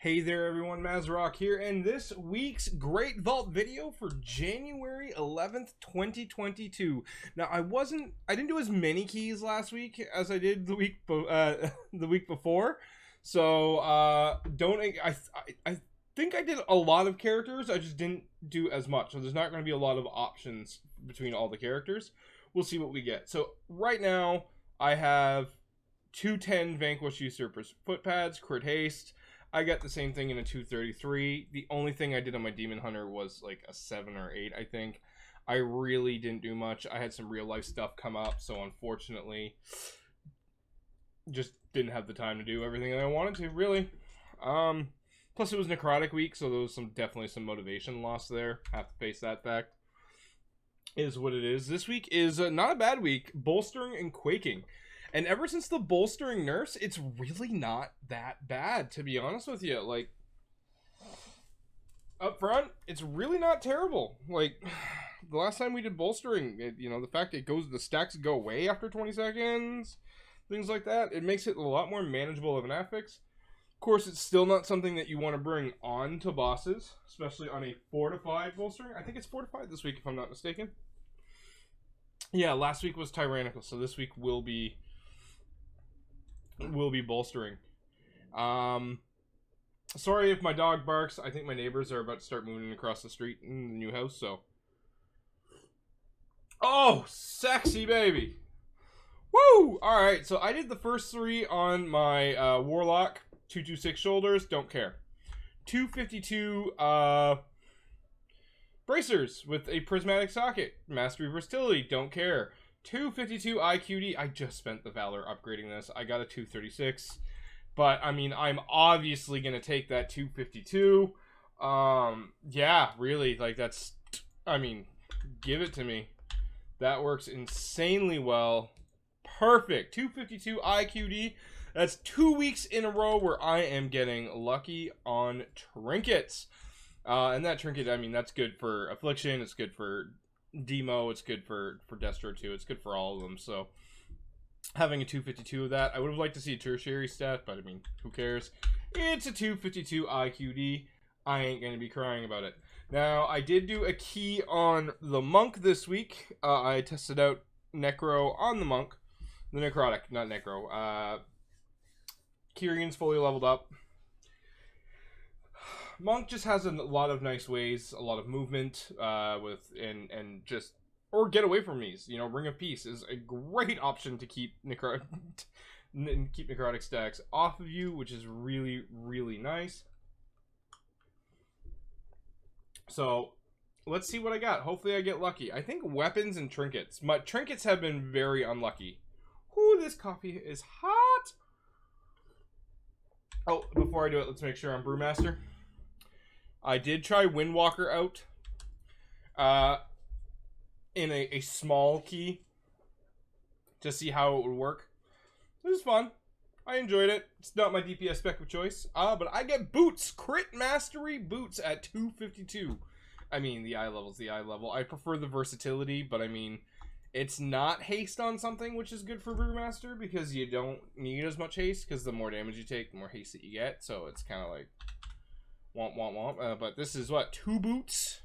Hey there everyone, Mazrock here, and this week's Great Vault video for January 11th, 2022. Now, I didn't do as many keys last week as I did the week before, so I think I did a lot of characters, I just didn't do as much, so there's not going to be a lot of options between all the characters. We'll see what we get. So, right now, I have 210 Vanquish Usurper's Footpads, Crit Haste. I got the same thing in a 233. The only thing I did on my Demon Hunter was like a 7 or 8, I think. I really didn't do much. I had some real life stuff come up, so unfortunately, just didn't have the time to do everything that I wanted to, really. Plus, it was Necrotic week, so there was definitely some motivation loss there. Have to face that fact. Is what it is. This week is not a bad week. Bolstering and Quaking. And ever since the bolstering nerfs, it's really not that bad, to be honest with you. Like, up front, it's really not terrible. Like, the last time we did bolstering, the fact the stacks go away after 20 seconds, things like that, it makes it a lot more manageable of an affix. Of course, it's still not something that you want to bring on to bosses, especially on a fortified bolstering. I think it's fortified this week, if I'm not mistaken. Yeah, last week was tyrannical, so this week will be bolstering. Sorry if my dog barks. I think my neighbors are about to start moving across the street in the new house, so. Oh, sexy baby. Woo! Alright, so I did the first 3 on my Warlock. 226 shoulders, don't care. 252 bracers with a prismatic socket. Mastery versatility, don't care. 252 IQD. I just spent the Valor upgrading this. I got a 236. But, I mean, I'm obviously going to take that 252. Yeah, really, like, that's, I mean, give it to me. That works insanely well. Perfect. 252 IQD. That's 2 weeks in a row where I am getting lucky on trinkets. And that trinket, I mean, that's good for Affliction. It's good for Demo, it's good for Destro too. It's good for all of them. So having a 252 of that, I would have liked to see a tertiary stat, but I mean, who cares? It's a 252 IQD. I ain't gonna be crying about it. Now, I did do a key on the Monk this week. I tested out Necro on the Monk, the Necrotic, not Necro. Kyrion's fully leveled up. Monk just has a lot of nice ways, a lot of movement, or get away from these. Ring of Peace is a great option to keep necrotic stacks off of you, which is really, really nice. So, let's see what I got. Hopefully I get lucky. I think weapons and trinkets. My trinkets have been very unlucky. Ooh, this coffee is hot! Oh, before I do it, let's make sure I'm Brewmaster. I did try Windwalker out in a small key to see how it would work. It was fun. I enjoyed it. It's not my DPS spec of choice. But I get boots. Crit Mastery boots at 252. I mean, the eye level's the eye level. I prefer the versatility, but I mean, it's not haste on something, which is good for Brewmaster because you don't need as much haste because the more damage you take, the more haste that you get. So it's kind of like womp, womp, womp. But this is what? 2 boots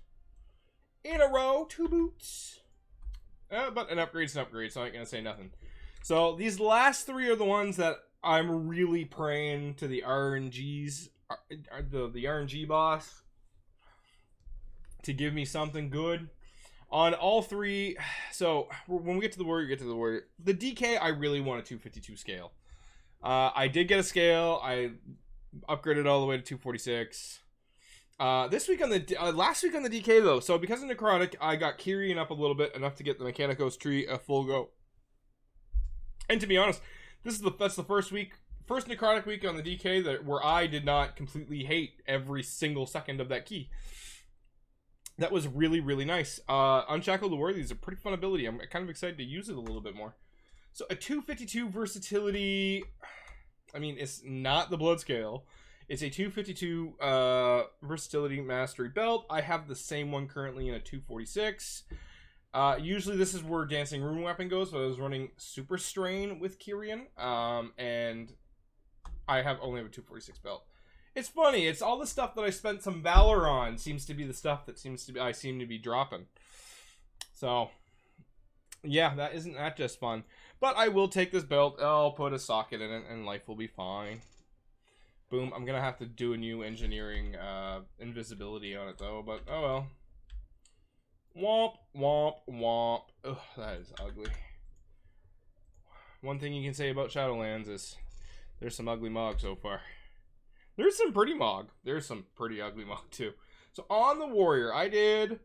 in a row. 2 boots. But an upgrade's an upgrade, so I ain't going to say nothing. So these last 3 are the ones that I'm really praying to the RNGs, the RNG boss, to give me something good. On all 3, so when we get to the warrior, get to the warrior. The DK, I really want a 252 scale. I did get a scale. I upgraded all the way to 246. This week on the last week on the DK though. So because of Necrotic, I got Kyrian up a little bit, enough to get the Mechanicos tree a full go. And to be honest, that's the first Necrotic week on the DK where I did not completely hate every single second of that key. That was really, really nice. Unshackle the Worthy is a pretty fun ability. I'm kind of excited to use it a little bit more. So a 252 versatility. I mean, it's not the blood scale. It's a 252 versatility mastery belt. I have the same one currently in a 246. Usually this is where Dancing Rune Weapon goes, but I was running Super Strain with Kyrian, and I only have a 246 belt. It's funny. It's all the stuff that I spent some valor on seems to be the stuff that I seem to be dropping. So, yeah, that isn't that just fun. But I will take this belt. I'll put a socket in it, and life will be fine. Boom. I'm gonna have to do a new engineering invisibility on it though. But oh well. Womp womp womp. Ugh, that is ugly. One thing you can say about Shadowlands is there's some ugly mog so far. There's some pretty mog. There's some pretty ugly mog too. So on the warrior, I did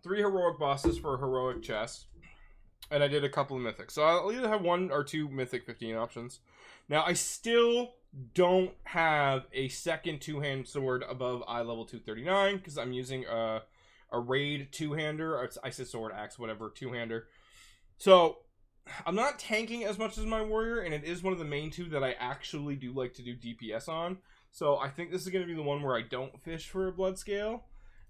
3 heroic bosses for a heroic chest. And I did a couple of mythics. So I'll either have 1 or 2 mythic 15 options. Now, I still don't have a second 2-hand sword above eye level 239. Because I'm using a raid 2-hander. I said sword, axe, whatever, 2-hander. So, I'm not tanking as much as my warrior. And it is one of the main 2 that I actually do like to do DPS on. So, I think this is going to be the one where I don't fish for a blood scale.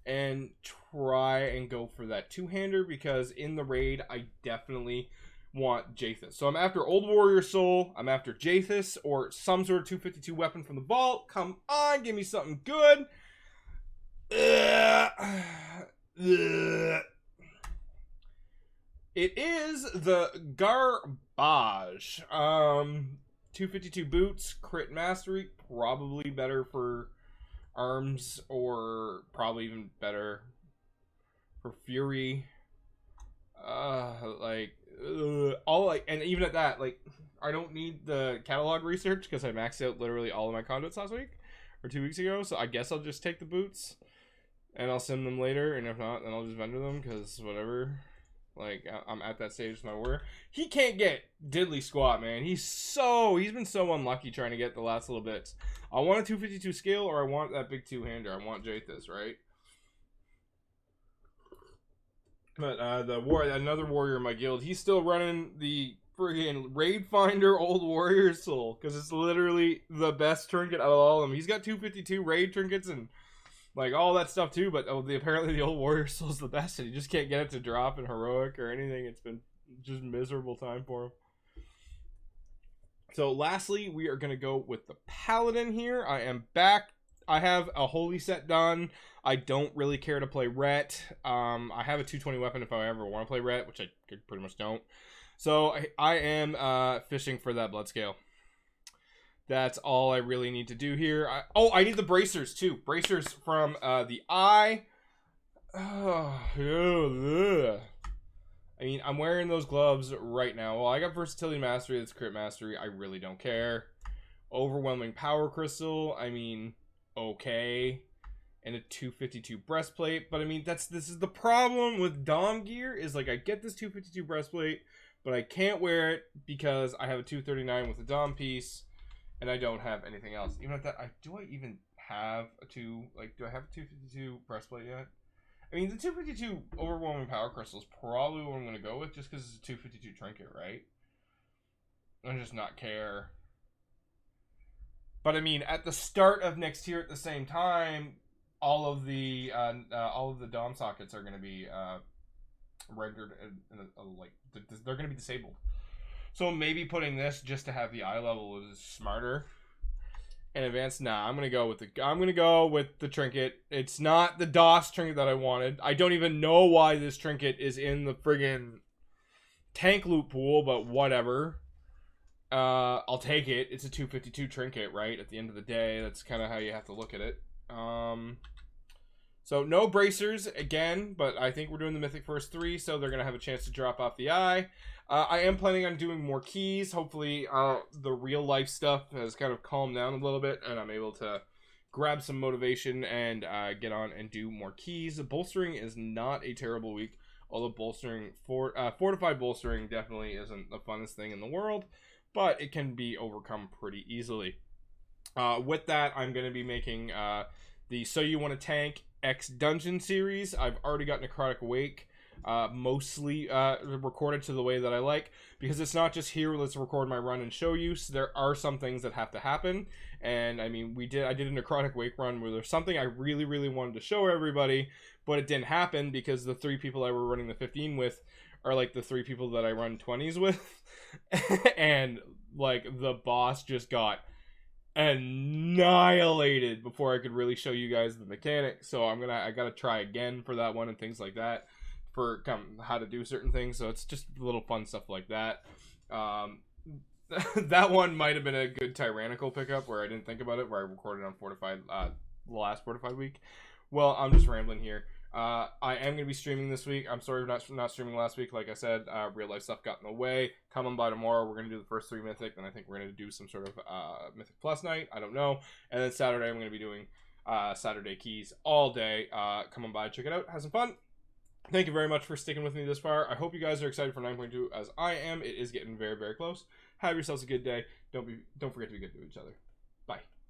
And try and go for that 2-hander, because in the raid, I definitely want Jathus. So I'm after Old Warrior Soul, I'm after Jathus, or some sort of 252 weapon from the vault. Come on, give me something good. It is the garbage. 252 boots, crit mastery, probably better for arms, or probably even better for fury. And even at that, like, I don't need the catalog research because I maxed out literally all of my conduits last week or 2 weeks ago. So I guess I'll just take the boots and I'll send them later, and if not, then I'll just vendor them because whatever. Like, I'm at that stage with my warrior. He can't get diddly squat, man. He's been so unlucky trying to get the last little bits. I want a 252 scale, or I want that big 2-hander. I want Jathus, right? But another warrior in my guild, he's still running the friggin' Raid Finder Old Warrior Soul, because it's literally the best trinket out of all of them. He's got 252 raid trinkets and like all that stuff too, but apparently the Old Warrior Soul's the best, and he just can't get it to drop in heroic or anything. It's been just miserable time for him. So lastly, we are going to go with the Paladin here. I am back. I have a holy set done. I don't really care to play Ret. I have a 220 weapon if I ever want to play Ret, which I pretty much don't. So I am fishing for that blood scale. That's all I really need to do here. I need the bracers too. Bracers from the eye. I mean, I'm wearing those gloves right now. Well, I got versatility mastery. That's crit mastery. I really don't care. Overwhelming power crystal. I mean, okay. And a 252 breastplate. But I mean, this is the problem with Dom gear. Is like, I get this 252 breastplate, but I can't wear it because I have a 239 with a Dom piece. And I don't have anything else. Even at that, do I even have do I have a 252 breastplate yet? I mean, the 252 overwhelming power crystal is probably what I'm going to go with, just because it's a 252 trinket, right? I'm just not care. But I mean, at the start of next year, at the same time, all of the Dom sockets are going to be rendered they're going to be disabled. So maybe putting this just to have the eye level is smarter. And advanced, nah, I'm gonna go with the trinket. It's not the DOS trinket that I wanted. I don't even know why this trinket is in the friggin' tank loot pool, but whatever. I'll take it. It's a 252 trinket, right? At the end of the day, that's kind of how you have to look at it. So no bracers again, but I think we're doing the Mythic First 3, so they're gonna have a chance to drop off the eye. I am planning on doing more keys. Hopefully, the real life stuff has kind of calmed down a little bit, and I'm able to grab some motivation and get on and do more keys. Bolstering is not a terrible week, although bolstering fortified bolstering definitely isn't the funnest thing in the world, but it can be overcome pretty easily. With that, I'm going to be making the So You Want to Tank X Dungeon series. I've already got Necrotic Wake mostly recorded to the way that I like, because it's not just here, let's record my run and show you. So there are some things that have to happen, and I mean, I did a Necrotic Wake run where there's something I really wanted to show everybody, but it didn't happen because the 3 people I were running the 15 with are like the 3 people that I run 20s with. And like the boss just got annihilated before I could really show you guys the mechanics. So I gotta try again for that one and things like that, for how to do certain things. So it's just little fun stuff like that. That one might have been a good tyrannical pickup where I didn't think about it, where I recorded on Fortified the last Fortified week. Well, I'm just rambling here. I am going to be streaming this week. I'm sorry for not streaming last week. Like I said, real life stuff got in the way. Come on by tomorrow. We're going to do the first 3 Mythic, and I think we're going to do some sort of Mythic Plus night. I don't know. And then Saturday, I'm going to be doing Saturday Keys all day. Come on by, check it out. Have some fun. Thank you very much for sticking with me this far. I hope you guys are excited for 9.2 as I am. It is getting very, very close. Have yourselves a good day. Don't forget to be good to each other.